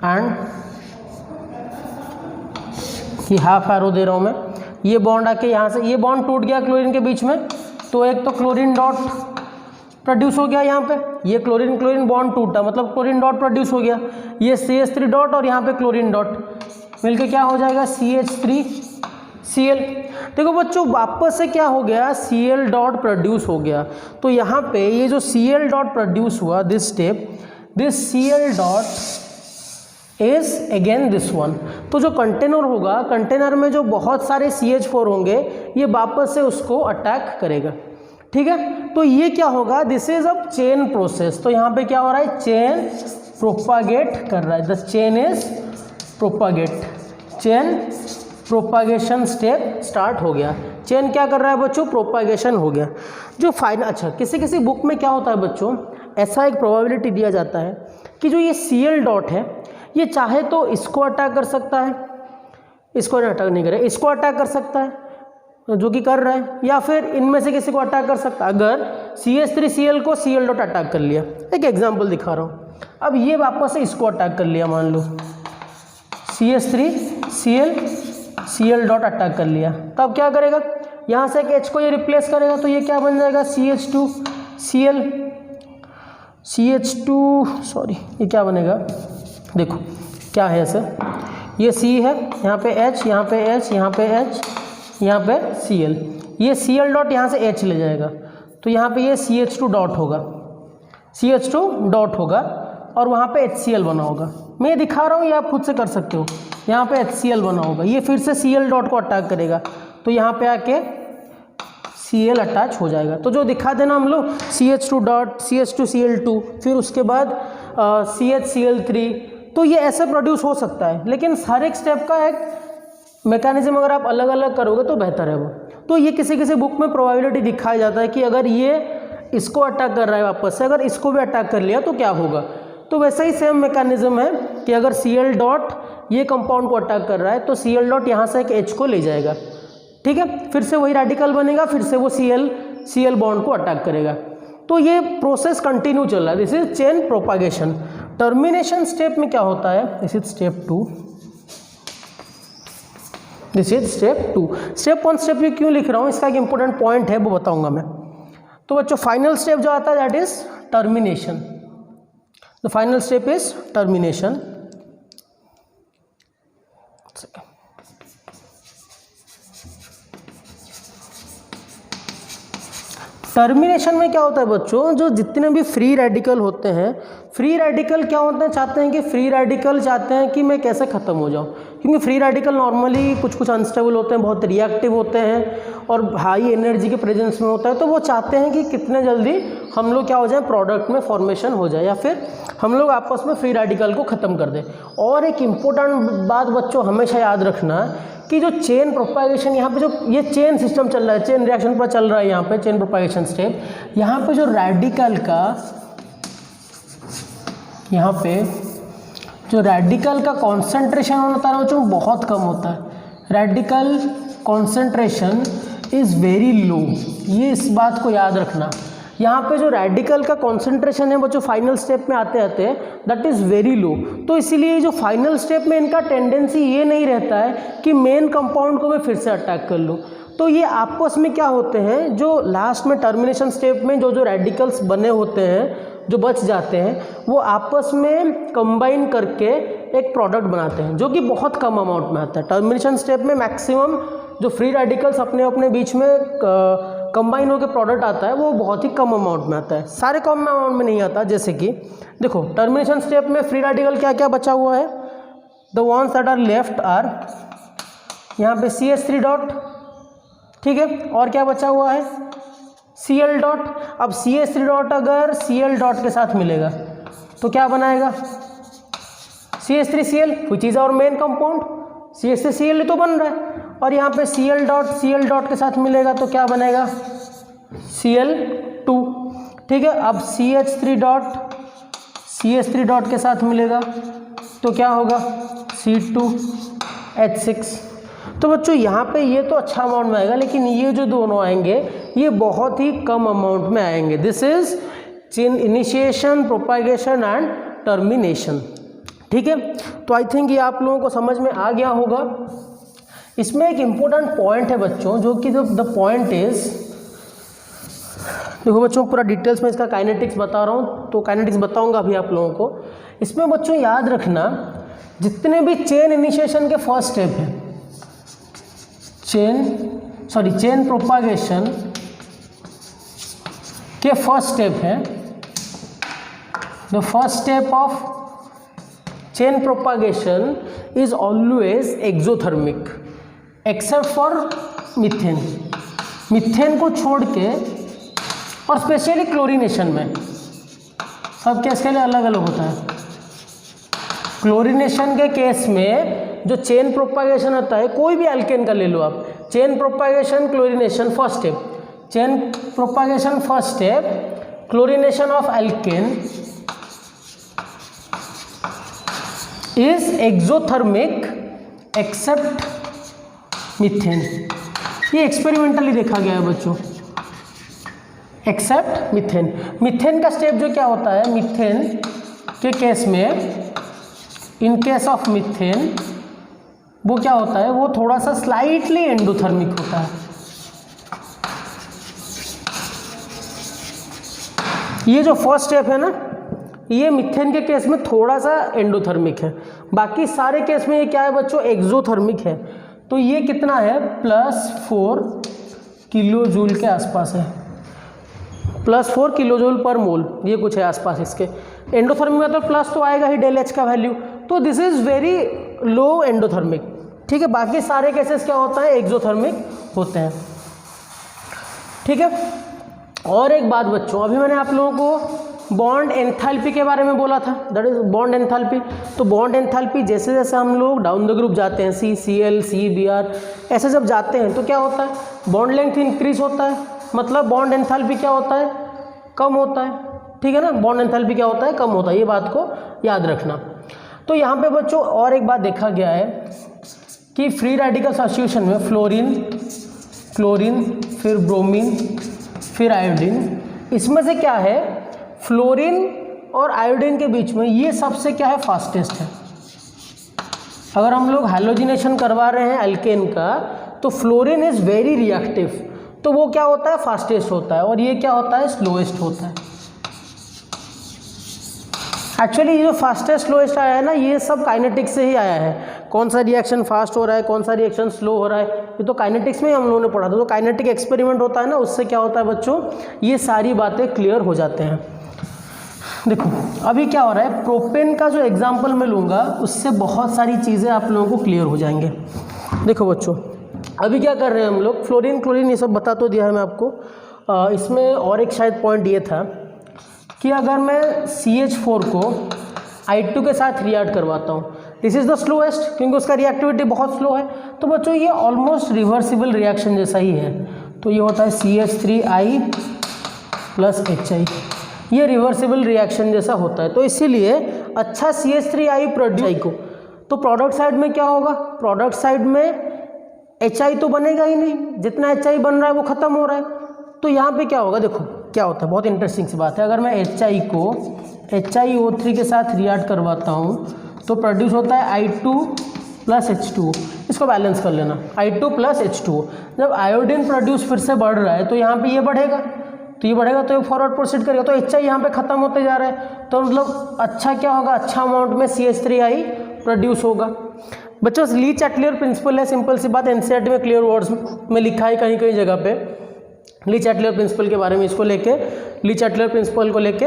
Speaker 1: and ये हाफ एरो दे रहा हूँ मैं, ये बॉन्ड आके यहाँ से ये बॉन्ड टूट गया क्लोरीन के बीच में, तो एक तो क्लोरीन डॉट प्रोड्यूस हो गया यहाँ पे, ये क्लोरीन बॉन्ड टूटा मतलब क्लोरीन डॉट प्रोड्यूस हो गया, ये CH3 डॉट और यहाँ पे क्लोरीन डॉट मिलके क्या हो जाएगा, CH3Cl। देखो बच्चों वापस से क्या हो गया, Cl डॉट प्रोड्यूस हो गया। तो यहाँ पे ये जो Cl डॉट प्रोड्यूस हुआ, this step, this Cl dot is again this one. तो जो कंटेनर होगा, कंटेनर में जो बहुत सारे CH4 होंगे, ये वापस से उसको अटैक करेगा। ठीक है, तो ये क्या होगा, this is a chain process. तो यहाँ पे क्या हो रहा है, चेन प्रोपागेट कर रहा है, the chain is propagate, chain propagation step start हो गया। चेन क्या कर रहा है बच्चों, प्रोपागेशन हो गया। जो फाइनल, अच्छा किसी बुक में क्या होता है बच्चों, ऐसा एक प्रोबेबिलिटी दिया जाता है कि जो ये Cl डॉट है ये चाहे तो इसको अटैक कर सकता है, इसको अटैक नहीं करे, इसको अटैक कर सकता है जो कि कर रहा है, या फिर इनमें से किसी को अटैक कर सकता है। अगर CH3Cl को Cl डॉट अटैक कर लिया, एक एग्जांपल दिखा रहा हूँ, अब ये वापस से इसको अटैक कर लिया, मान लो CH3Cl डॉट अटैक कर लिया, तब क्या करेगा, यहाँ से एक H को ये रिप्लेस करेगा, तो ये क्या बन जाएगा, CH2 सॉरी ये क्या बनेगा, देखो क्या है ऐसे, ये C है, यहाँ पे H, यहाँ पे H, यहाँ पे H, यहाँ पे Cl, ये Cl डॉट यहाँ से H ले जाएगा, तो यहाँ पे ये CH2 डॉट होगा, CH2 डॉट होगा और वहाँ पे HCl बना होगा। मैं ये दिखा रहा हूँ, ये आप खुद से कर सकते हो। यहाँ पे HCl बना होगा, ये फिर से Cl डॉट को अटैक करेगा तो यहाँ पे आके Cl अटैच हो जाएगा। तो जो दिखा देना हम लोग CH2 डॉट CH2Cl2 फिर उसके बाद CHCl3, तो ये ऐसे प्रोड्यूस हो सकता है, लेकिन हर एक स्टेप का एक मैकेनिज्म अगर आप अलग अलग करोगे तो बेहतर है वो। तो ये किसी किसी बुक में प्रोबेबिलिटी दिखाया जाता है कि अगर ये इसको अटैक कर रहा है वापस से, अगर इसको भी अटैक कर लिया तो क्या होगा। तो वैसा ही सेम मैकेनिज्म है कि अगर Cl डॉट ये कंपाउंड को अटैक कर रहा है तो Cl डॉट यहाँ से एक H को ले जाएगा, ठीक है, फिर से वही रेडिकल बनेगा, फिर से वो Cl बॉन्ड को अटैक करेगा। तो ये प्रोसेस कंटिन्यू चल रहा है। This is chain propagation. Termination step में क्या होता है, this is step 2, this is step 2। Step 1 step में क्यों लिख रहा हूँ, इसका एक इंपॉर्टेंट पॉइंट है, वो बताऊंगा मैं। तो बच्चों फाइनल स्टेप जो आता है that is termination. The final step is termination. Termination में क्या होता है बच्चों, जो जितने भी फ्री रेडिकल होते हैं, फ्री रेडिकल क्या होते हैं, चाहते हैं कि फ्री रेडिकल चाहते हैं कि मैं कैसे ख़त्म हो जाऊं, क्योंकि फ्री रेडिकल नॉर्मली कुछ अनस्टेबल होते हैं, बहुत रिएक्टिव होते हैं और हाई एनर्जी के प्रेजेंस में होता है। तो वो चाहते हैं कि कितने जल्दी हम लोग क्या हो जाए, प्रोडक्ट में फॉर्मेशन हो जाए या फिर हम लोग आपस में फ्री रेडिकल को ख़त्म कर दें। और एक इम्पोर्टेंट बात बच्चों हमेशा याद रखना कि जो चेन प्रोपागेशन, यहाँ पे जो ये चेन सिस्टम चल रहा है, चेन रिएक्शन पर चल रहा है, यहाँ पे चेन प्रोपागेशन स्टेप, यहाँ पे जो रेडिकल का, यहाँ पे जो रेडिकल का कॉन्सेंट्रेशन होता है बच्चों बहुत कम होता है। Radical concentration is very low, ये इस बात को याद रखना। यहाँ पे जो रेडिकल का कॉन्सेंट्रेशन है बच्चों फाइनल स्टेप में आते आते दैट इज़ वेरी लो। तो इसीलिए जो फाइनल स्टेप में इनका टेंडेंसी ये नहीं रहता है कि मेन कंपाउंड को मैं फिर से अटैक कर लूँ। तो ये आपस में क्या होते हैं, जो लास्ट में टर्मिनेशन स्टेप में जो रेडिकल्स बने होते हैं, जो बच जाते हैं, वो आपस में कंबाइन करके एक प्रोडक्ट बनाते हैं जो कि बहुत कम अमाउंट में आता है। टर्मिनेशन स्टेप में मैक्सिमम जो फ्री रेडिकल्स अपने अपने बीच में कंबाइन होकर प्रोडक्ट आता है वो बहुत ही कम अमाउंट में आता है, सारे कम अमाउंट में नहीं आता। जैसे कि देखो टर्मिनेशन स्टेप में फ्री रेडिकल क्या क्या बचा हुआ है, the ones that are left are यहाँ पे CH3 डॉट, ठीक है, और क्या बचा हुआ है Cl डॉट। अब CH3 डॉट अगर Cl डॉट के साथ मिलेगा तो क्या बनाएगा, CH3Cl which is our main compound, CH3Cl तो बन रहा है, और यहाँ पे Cl डॉट के साथ मिलेगा तो क्या बनेगा Cl2, ठीक है। अब CH3 डॉट के साथ मिलेगा तो क्या होगा C2H6। तो बच्चों यहाँ पे ये तो अच्छा अमाउंट में आएगा, लेकिन ये जो दोनों आएंगे ये बहुत ही कम अमाउंट में आएंगे। This is chain initiation, propagation and termination, ठीक है। तो आई थिंक ये आप लोगों को समझ में आ गया होगा। इसमें एक इम्पोर्टेंट पॉइंट है बच्चों, जो कि द पॉइंट इज, देखो बच्चों पूरा डिटेल्स में इसका काइनेटिक्स बता रहा हूँ, तो काइनेटिक्स बताऊंगा अभी आप लोगों को। इसमें बच्चों याद रखना जितने भी चेन इनिशिएशन के फर्स्ट स्टेप है, चेन प्रोपागेशन के फर्स्ट स्टेप है, the first step of chain propagation is always exothermic except for methane. Methane को छोड़ के और स्पेशली क्लोरीनेशन में, सब केस के लिए अलग अलग होता है। क्लोरीनेशन के केस में जो चेन प्रोपागेशन होता है, कोई भी एल्केन का ले लो आप, chain propagation chlorination first step, chain propagation first step, chlorination of alkane is exothermic except methane. ये एक्सपेरिमेंटली देखा गया है बच्चों, एक्सेप्ट मीथेन। मीथेन का स्टेप जो क्या होता है, मीथेन के केस में, इन केस ऑफ मीथेन वो क्या होता है, वो थोड़ा सा स्लाइटली एंडोथर्मिक होता है। ये जो फर्स्ट स्टेप है ना, ये मीथेन के केस में थोड़ा सा एंडोथर्मिक है, बाकी सारे केस में ये क्या है बच्चों, एक्सोथर्मिक है। तो ये कितना है, +4 किलो जूल के आसपास है, +4 किलोजूल पर मोल, ये कुछ है आसपास इसके। एंडोथर्मिक में तो प्लस तो आएगा ही डेल एच का वैल्यू, तो this is very low endothermic, ठीक है। बाकी सारे केसेस क्या होता है, एक्सोथर्मिक होते हैं, ठीक है। और एक बात बच्चों, अभी मैंने आप लोगों को बॉन्ड एंथैल्पी के बारे में बोला था, दैट इज बॉन्ड एंथैल्पी। तो बॉन्ड एंथैल्पी जैसे जैसे हम लोग डाउन द ग्रुप जाते हैं, CCl, CBr ऐसे जब जाते हैं तो क्या होता है, बॉन्ड लेंथ इंक्रीज होता है, मतलब बॉन्ड एंथैल्पी क्या होता है, कम होता है, ठीक है ना। बॉन्ड एंथैल्पी क्या होता है, कम होता है, ये बात को याद रखना। तो यहाँ पे बच्चों और एक बात देखा गया है कि फ्री रेडिकल सब्स्टिट्यूशन में फ्लोरीन फिर ब्रोमीन फिर आयोडीन, इसमें से क्या है, फ्लोरीन और आयोडीन के बीच में ये सबसे क्या है, फास्टेस्ट है। अगर हम लोग हैलोजिनेशन करवा रहे हैं एल्केन का, तो फ्लोरीन इज़ वेरी रिएक्टिव, तो वो क्या होता है, फास्टेस्ट होता है, और ये क्या होता है, स्लोएस्ट होता है। एक्चुअली ये जो फास्टेस्ट स्लोएस्ट आया है ना, ये सब काइनेटिक्स से ही आया है। कौन सा रिएक्शन फास्ट हो रहा है, कौन सा रिएक्शन स्लो हो रहा है, ये तो काइनेटिक्स में ही हम लोगों ने पढ़ा था। तो काइनेटिक एक्सपेरिमेंट होता है ना, उससे क्या होता है बच्चों, ये सारी बातें क्लियर हो जाते हैं। देखो अभी क्या हो रहा है, प्रोपेन का जो एग्जाम्पल मैं लूँगा उससे बहुत सारी चीज़ें आप लोगों को क्लियर हो जाएंगे। देखो बच्चों, अभी क्या कर रहे हैं हम लोग, फ्लोरीन क्लोरीन ये सब बता तो दिया है मैं आपको। इसमें और एक शायद पॉइंट ये था कि अगर मैं CH4 को I2 के साथ रिएक्ट करवाता हूँ, दिस इज़ द स्लोएस्ट, क्योंकि उसका रिएक्टिविटी बहुत स्लो है। तो बच्चों ये ऑलमोस्ट रिवर्सिबल रिएक्शन जैसा ही है। तो ये होता है CH3I + HI, ये रिवर्सिबल रिएक्शन जैसा होता है। तो इसीलिए अच्छा CH3I प्रोड्यूस को, तो प्रोडक्ट साइड में क्या होगा, प्रोडक्ट साइड में HI तो बनेगा ही नहीं, जितना HI बन रहा है वो ख़त्म हो रहा है। तो यहाँ पे क्या होगा, देखो क्या होता है, बहुत इंटरेस्टिंग सी बात है। अगर मैं HI को HiO3 के साथ रिएक्ट करवाता हूँ तो प्रोड्यूस होता है I2 + H2। इसको बैलेंस कर लेना, I2 + H2। जब आयोडीन प्रोड्यूस फिर से बढ़ रहा है तो यहाँ पे ये बढ़ेगा, तो ये बढ़ेगा तो ये फॉरवर्ड प्रोसीड करेगा, तो HI यहाँ पे ख़त्म होते जा रहा है। तो मतलब अच्छा क्या होगा, अच्छा अमाउंट में CH3I प्रोड्यूस होगा। बच्चों ली चैटलियर प्रिंसिपल है, सिंपल सी बात, NCERT में क्लियर वर्ड्स में लिखा है कहीं कहीं जगह पे ली चैटलियर प्रिंसिपल के बारे में, इसको लेके ली चैटलियर प्रिंसिपल को लेके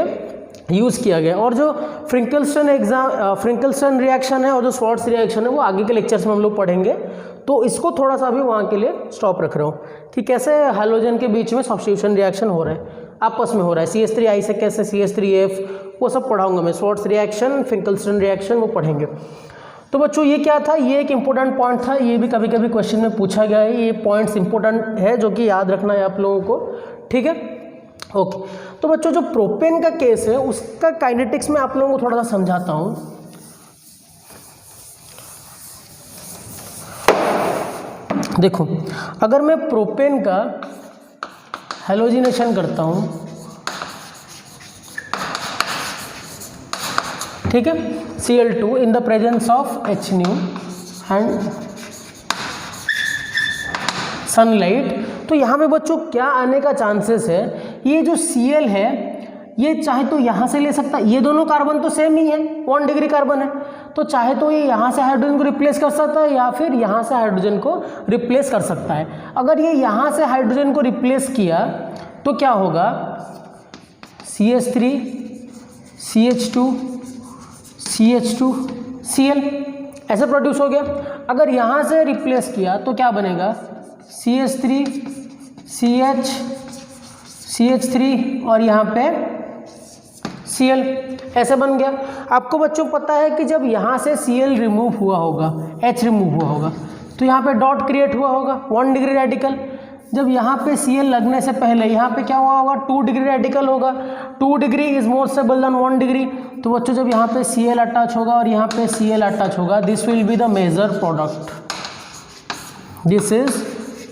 Speaker 1: यूज़ किया गया। और जो फ्रिंकलस्टन रिएक्शन है और जो स्वॉर्ट्स रिएक्शन है वो आगे के लेक्चर्स में हम लोग पढ़ेंगे। तो इसको थोड़ा सा अभी वहाँ के लिए स्टॉप रख रहा हूँ कि कैसे हैलोजन के बीच में सब्स्टिट्यूशन रिएक्शन हो रहा है, आपस में हो रहा है, CH3I से कैसे CH3F, वो सब पढ़ाऊँगा मैं। स्वॉर्ट्स रिएक्शन, फ्रिंकलस्टन रिएक्शन वो पढ़ेंगे। तो बच्चों ये क्या था, ये एक इंपॉर्टेंट पॉइंट था, ये भी कभी कभी क्वेश्चन में पूछा गया है। ये पॉइंट्स इंपॉर्टेंट है जो कि याद रखना है आप लोगों को, ठीक है, ओके। तो बच्चों जो प्रोपेन का केस है उसका काइनेटिक्स में आप लोगों को थोड़ा सा समझाता हूँ। देखो अगर मैं प्रोपेन का हैलोजिनेशन करता हूँ, ठीक है, Cl2 in the presence of Hν and sunlight, तो यहाँ पे बच्चों क्या आने का चांसेस है, ये जो Cl है ये चाहे तो यहाँ से ले सकता है, ये दोनों कार्बन तो सेम ही है, 1 डिग्री कार्बन है, तो चाहे तो ये यहाँ से हाइड्रोजन को रिप्लेस कर सकता है या फिर यहाँ से हाइड्रोजन को रिप्लेस कर सकता है। अगर ये यहाँ से हाइड्रोजन को रिप्लेस किया तो क्या होगा, CH3 CH2 CH2 Cl ऐसे प्रोड्यूस हो गया। अगर यहाँ से रिप्लेस किया तो क्या बनेगा, CH3 CH CH3 और यहाँ पे Cl ऐसे बन गया। आपको बच्चों पता है कि जब यहाँ से Cl रिमूव हुआ होगा, H रिमूव हुआ होगा, तो यहाँ पे डॉट क्रिएट हुआ होगा 1 डिग्री रेडिकल। जब यहाँ पे Cl लगने से पहले यहाँ पे क्या हुआ होगा, 2 डिग्री रेडिकल होगा। 2 degree is more stable then 1 degree. तो बच्चों जब यहाँ पे Cl अटैच होगा और यहाँ पे Cl अटैच होगा, this will be the major product, this is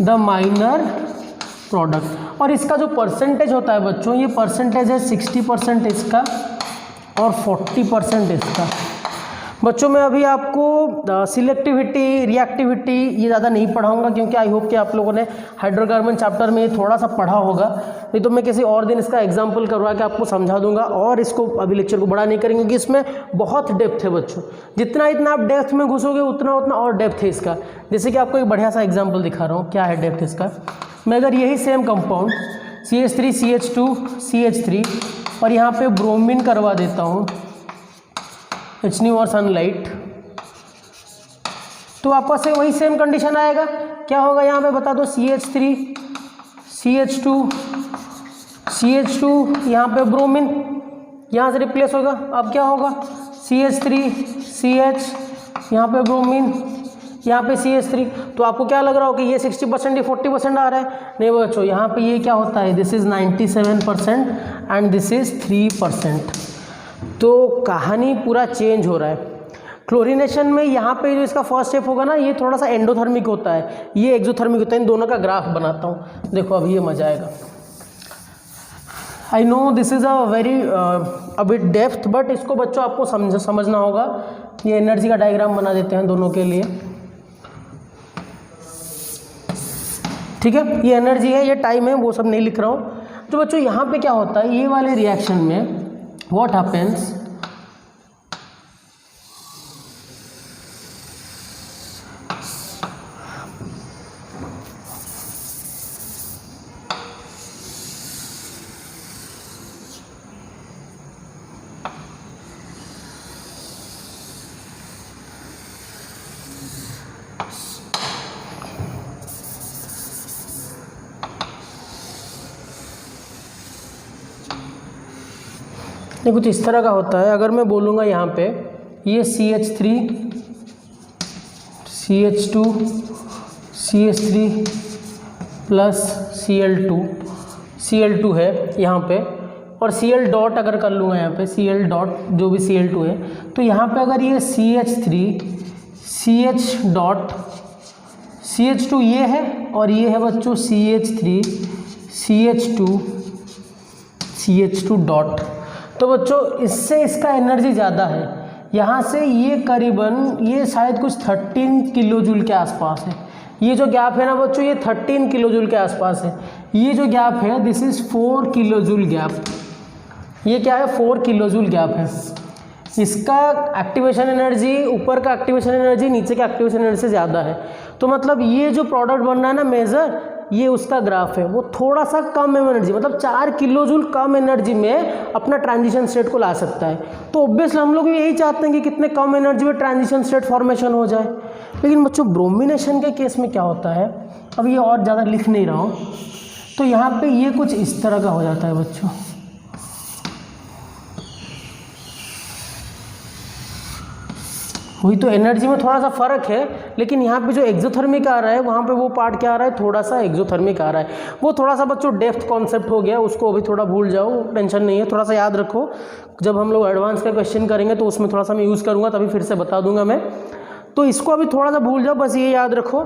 Speaker 1: the minor product. और इसका जो परसेंटेज होता है बच्चों, ये परसेंटेज है 60% इसका और 40% इसका। बच्चों मैं अभी आपको सिलेक्टिविटी, रिएक्टिविटी ये ज़्यादा नहीं पढ़ाऊंगा क्योंकि आई होप कि आप लोगों ने हाइड्रोकार्बन चैप्टर में थोड़ा सा पढ़ा होगा। नहीं तो मैं किसी और दिन इसका एग्जाम्पल करवा के आपको समझा दूंगा, और इसको अभी लेक्चर को बड़ा नहीं करेंगे क्योंकि इसमें बहुत डेप्थ है बच्चों। जितना आप डेप्थ में घुसोगे उतना उतना और डेप्थ है इसका। जैसे कि आपको एक बढ़िया सा एग्जाम्पल दिखा रहा हूँ, क्या है डेप्थ इसका। मैं अगर यही same compound CH3 CH2 CH3 और यहाँ पे ब्रोमीन करवा देता हूँ HNO और सनलाइट, तो वापस से वही सेम कंडीशन आएगा। क्या होगा यहाँ पे बता दो, CH3 CH2 CH2 यहाँ पे ब्रोमीन यहाँ से रिप्लेस होगा। अब क्या होगा, CH3 CH यहाँ पे ब्रोमीन यहाँ पे CH3। तो आपको क्या लग रहा हो कि ये 60% या 40% आ रहा है? नहीं बच्चों, यहाँ पे ये क्या होता है, this is 97% and this is 3%। तो कहानी पूरा चेंज हो रहा है। क्लोरीनेशन में यहाँ पे जो इसका फर्स्ट स्टेप होगा ना, ये थोड़ा सा एंडोथर्मिक होता है, ये एक्सोथर्मिक होता है। इन दोनों का ग्राफ बनाता हूँ, देखो अभी ये मजा आएगा। I know this is a very a bit depth, but इसको बच्चों आपको समझना होगा। ये एनर्जी का डायग्राम बना देते हैं दोनों के लिए, ठीक है। ये एनर्जी है, ये टाइम है, वो सब नहीं लिख रहा हूँ। तो बच्चों यहाँ पे क्या होता है, ये वाले रिएक्शन में व्हाट हैपेंस, ये कुछ इस तरह का होता है। अगर मैं बोलूँगा यहाँ पे ये CH3 CH2 CH3 plus Cl2 है यहाँ पे, और Cl डॉट अगर कर लूँगा यहाँ पे Cl डॉट जो भी Cl2 है, तो यहाँ पे अगर ये CH3 CH डॉट CH2 ये है और ये है बच्चों CH3 CH2 डॉट, तो बच्चों इससे इसका एनर्जी ज़्यादा है। यहाँ से ये करीबन ये शायद कुछ 13 किलो जूल के आसपास है। ये जो गैप है ना बच्चों, ये 13 किलो जूल के आसपास है। ये जो गैप है this is 4 kilo joule gap. ये क्या है, 4 किलो जूल गैप है। इसका एक्टिवेशन एनर्जी, ऊपर का एक्टिवेशन एनर्जी नीचे का एक्टिवेशन एनर्जी से ज़्यादा है। तो मतलब ये जो प्रोडक्ट बन रहा है ना मेजर, ये उसका ग्राफ है, वो थोड़ा सा कम एनर्जी, मतलब 4 किलो जूल कम एनर्जी में अपना ट्रांजिशन स्टेट को ला सकता है। तो ऑब्वियसली हम लोग यही चाहते हैं कि कितने कम एनर्जी में ट्रांजिशन स्टेट फॉर्मेशन हो जाए। लेकिन बच्चों ब्रोमिनेशन के केस में क्या होता है, अब ये और ज़्यादा लिख नहीं रहा हूँ, तो यहाँ पे ये कुछ इस तरह का हो जाता है बच्चों। वही तो एनर्जी में थोड़ा सा फर्क है, लेकिन यहाँ पे जो एक्सोथर्मिक आ रहा है वहाँ पे वो पार्ट क्या आ रहा है, थोड़ा सा एक्सोथर्मिक आ रहा है। वो थोड़ा सा बच्चों डेप्थ कॉन्सेप्ट हो गया, उसको अभी थोड़ा भूल जाओ, टेंशन नहीं है, थोड़ा सा याद रखो। जब हम लोग एडवांस का क्वेश्चन करेंगे तो उसमें थोड़ा सा मैं यूज़ करूँगा, तभी फिर से बता दूंगा मैं। तो इसको अभी थोड़ा सा भूल जाओ, बस ये याद रखो,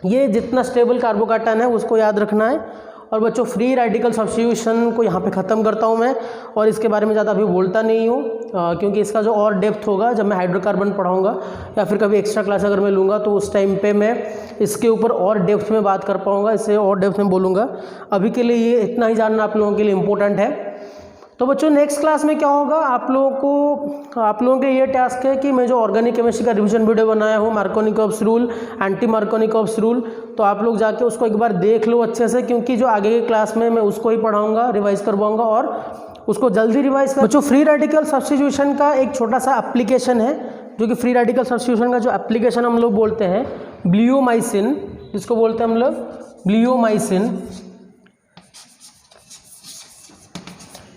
Speaker 1: ये जितना स्टेबल कार्बोकैटायन है उसको याद रखना है। और बच्चों फ्री रेडिकल सब्स्टिट्यूशन को यहाँ पे ख़त्म करता हूँ मैं, और इसके बारे में ज़्यादा अभी बोलता नहीं हूँ, क्योंकि इसका जो और डेप्थ होगा जब मैं हाइड्रोकार्बन पढ़ाऊँगा या फिर कभी एक्स्ट्रा क्लास अगर मैं लूँगा तो उस टाइम पे मैं इसके ऊपर और डेप्थ में बात कर पाऊँगा, इससे और डेप्थ में बोलूँगा। अभी के लिए ये इतना ही जानना आप लोगों के लिए इम्पोर्टेंट है। तो बच्चों नेक्स्ट क्लास में क्या होगा, आप लोगों के ये टास्क है कि मैं जो ऑर्गेनिक केमिस्ट्री का रिवीजन वीडियो बनाया हूँ, Markovnikov's rule, anti Markovnikov's rule, तो आप लोग जाके उसको एक बार देख लो अच्छे से, क्योंकि जो आगे की क्लास में मैं उसको ही पढ़ाऊँगा, रिवाइज करवाऊँगा और उसको जल्दी रिवाइज कर। बच्चों फ्री रेडिकल सब्स्टिट्यूशन का एक छोटा सा एप्लीकेशन है, जो कि फ्री रेडिकल सब्स्टिट्यूशन का जो एप्लीकेशन हम लोग बोलते हैं ब्लियोमाइसिन, जिसको बोलते हैं हम लोग ब्लियोमाइसिन,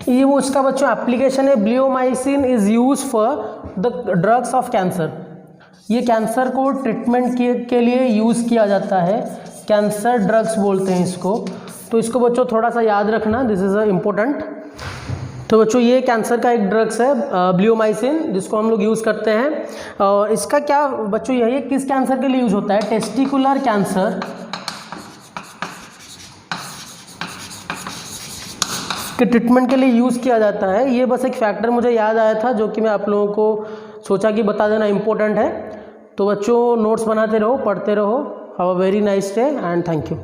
Speaker 1: ये वो उसका बच्चों एप्लीकेशन है। Bleomycin is use for the drugs of cancer. ये कैंसर को ट्रीटमेंट के लिए यूज़ किया जाता है, कैंसर ड्रग्स बोलते हैं इसको। तो इसको बच्चों थोड़ा सा याद रखना, दिस इज़ अ इम्पोर्टेंट। तो बच्चों ये कैंसर का एक ड्रग्स है ब्लियोमाइसिन, जिसको हम लोग यूज़ करते हैं। और इसका क्या बच्चों यही है, किस कैंसर के लिए यूज़ होता है, टेस्टिकुलर कैंसर के ट्रीटमेंट के लिए यूज़ किया जाता है। ये बस एक फैक्टर मुझे याद आया था, जो कि मैं आप लोगों को सोचा कि बता देना इम्पोर्टेंट है। तो बच्चों नोट्स बनाते रहो, पढ़ते रहो। Have a very nice day and thank you.